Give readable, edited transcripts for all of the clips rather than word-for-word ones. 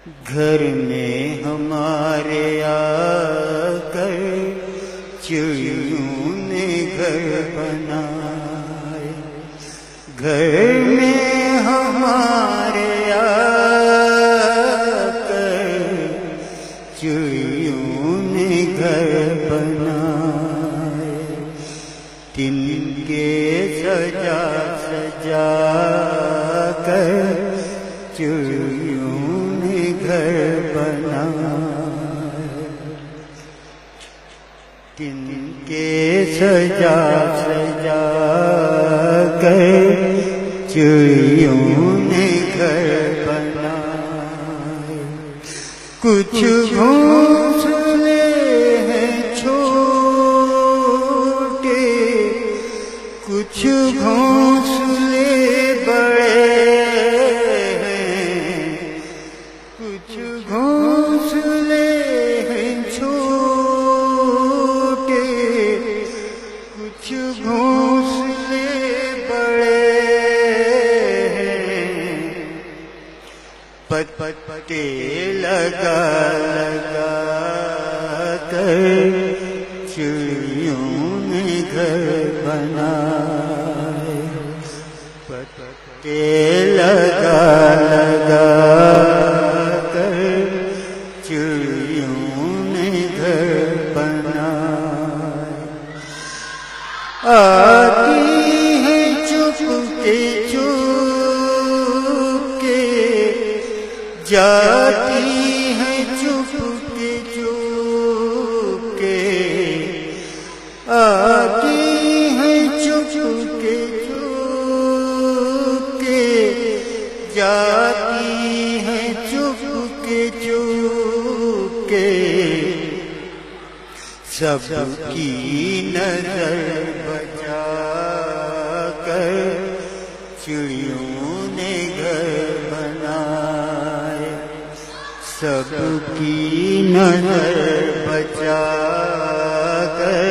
घर में हमारे आकर चिड़ियों ने घर बनाए। घर में हमारे आकर चिड़ियों ने घर बनाए। तिनके सजा सजा कर चिड़ियों ने घर बनाए। तिनके सजा सजा कर चिड़ियों ने घर बनाए। कुछ घोंसले हैं छोटे, कुछ घोंसले बड़े हैं। कुछ घोंसले हैं छोटे, कुछ घोंसले बड़े हैं। पत्ते लगा लगा कर चिड़ियों ने घर बनाए। पत्ते लगा लगा कर चिड़ियों ने घर बनाए। आती है चुपके चुपके, जाती है चुपके चुपके। आती है चुपके चुपके, जाती है चुपके चुपके। सबकी नजर बचा कर चिड़ियों ने घर बनाए। सबकी नजर बचा कर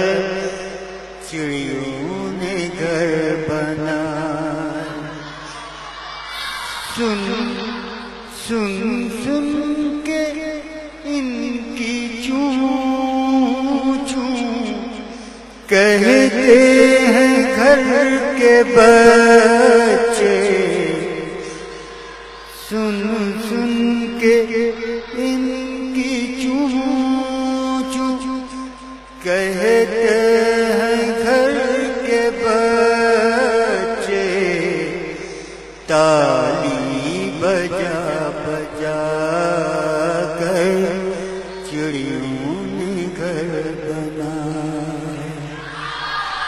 चिड़ियों ने घर बनाए। सुन सुन सुन के इनकी चूं चूं कहते हैं घर के बच्चे। सुन सुन के इनकी चूं चूं कहते हैं घर के बच्चे। ताली बजा बजा कर चिड़ियों ने घर बनाए।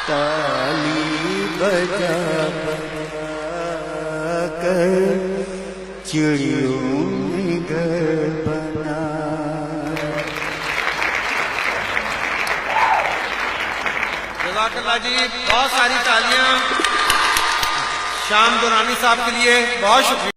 ताली बजा बजा कर चिड़ियों ने घर बनाए। जज़ाकल्लाह जी, बहुत सारी तालियां शाम दुरानी साहब के लिए। बहुत शुक्रिया।